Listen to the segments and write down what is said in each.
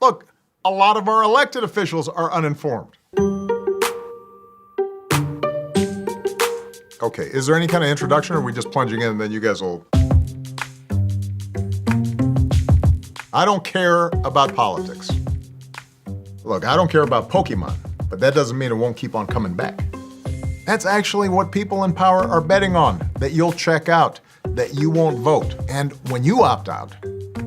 Look, a lot of our elected officials are uninformed. Okay, is there any kind of introduction, or are we just plunging in and then you guys will... I don't care about politics. Look, I don't care about Pokemon, but that doesn't mean it won't keep on coming back. That's actually what people in power are betting on, that you'll check out, that you won't vote. And when you opt out,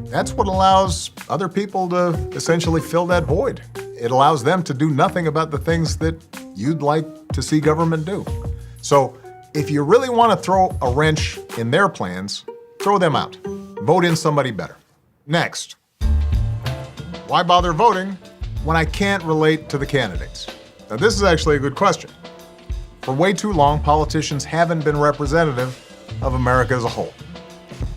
that's what allows other people to essentially fill that void. It allows them to do nothing about the things that you'd like to see government do. So if you really want to throw a wrench in their plans, throw them out. Vote in somebody better. Next, why bother voting when I can't relate to the candidates? Now, this is actually a good question. For way too long, politicians haven't been representative of America as a whole.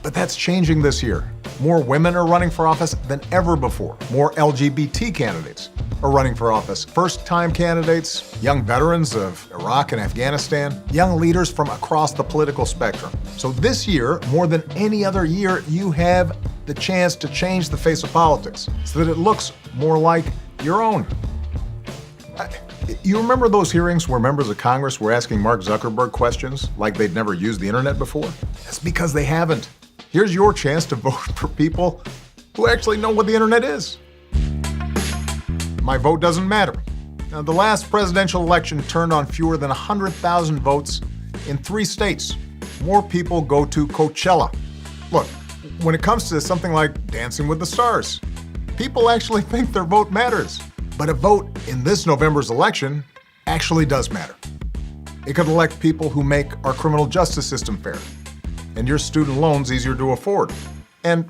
But that's changing this year. More women are running for office than ever before. More LGBT candidates are running for office. First-time candidates, young veterans of Iraq and Afghanistan, young leaders from across the political spectrum. So this year, more than any other year, you have the chance to change the face of politics so that it looks more like your own. You remember those hearings where members of Congress were asking Mark Zuckerberg questions like they'd never used the internet before? That's because they haven't. Here's your chance to vote for people who actually know what the internet is. My vote doesn't matter. Now, the last presidential election turned on fewer than 100,000 votes in 3 states. More people go to Coachella. Look, when it comes to something like Dancing with the Stars, people actually think their vote matters. But a vote in this November's election actually does matter. It could elect people who make our criminal justice system fair and your student loans easier to afford. And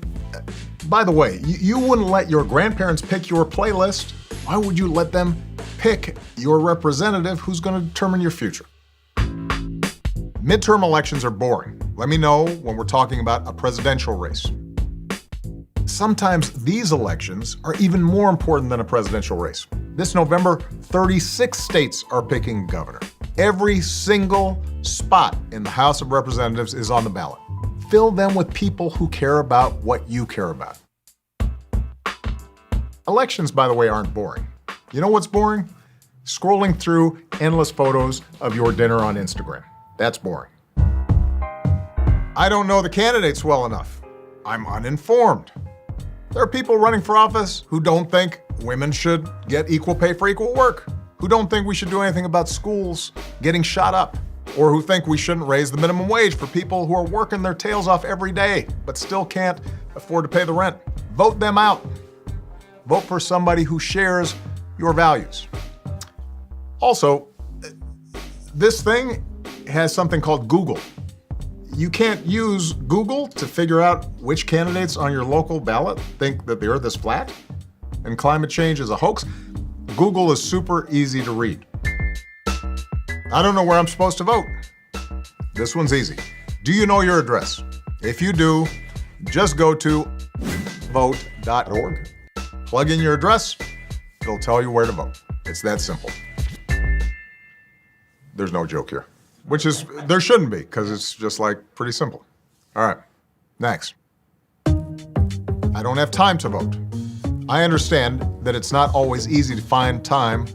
by the way, you wouldn't let your grandparents pick your playlist. Why would you let them pick your representative who's going to determine your future? Midterm elections are boring. Let me know when we're talking about a presidential race. Sometimes these elections are even more important than a presidential race. This November, 36 states are picking governor. Every single spot in the House of Representatives is on the ballot. Fill them with people who care about what you care about. Elections, by the way, aren't boring. You know what's boring? Scrolling through endless photos of your dinner on Instagram. That's boring. I don't know the candidates well enough. I'm uninformed. There are people running for office who don't think women should get equal pay for equal work, who don't think we should do anything about schools getting shot up, or who think we shouldn't raise the minimum wage for people who are working their tails off every day but still can't afford to pay the rent. Vote them out. Vote for somebody who shares your values. Also, this thing has something called Google. You can't use Google to figure out which candidates on your local ballot think that the earth is flat and climate change is a hoax. Google is super easy to read. I don't know where I'm supposed to vote. This one's easy. Do you know your address? If you do, just go to vote.org. Plug in your address, it'll tell you where to vote. It's that simple. There's no joke here. Which is, there shouldn't be, because it's just like pretty simple. All right, next. I don't have time to vote. I understand that it's not always easy to find time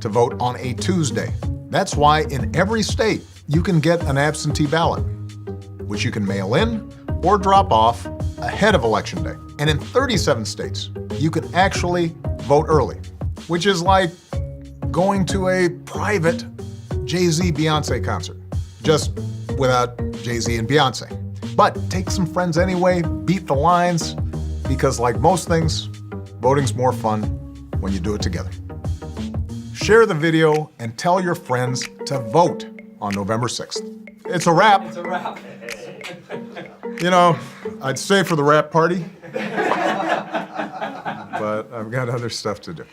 to vote on a Tuesday. That's why in every state, you can get an absentee ballot, which you can mail in or drop off ahead of Election Day. And in 37 states, you can actually vote early, which is like going to a private Jay-Z Beyonce concert, just without Jay-Z and Beyonce. But take some friends anyway, beat the lines, because like most things, voting's more fun when you do it together. Share the video and tell your friends to vote on November 6th. It's a wrap. It's a wrap. You know, I'd stay for the wrap party, but I've got other stuff to do.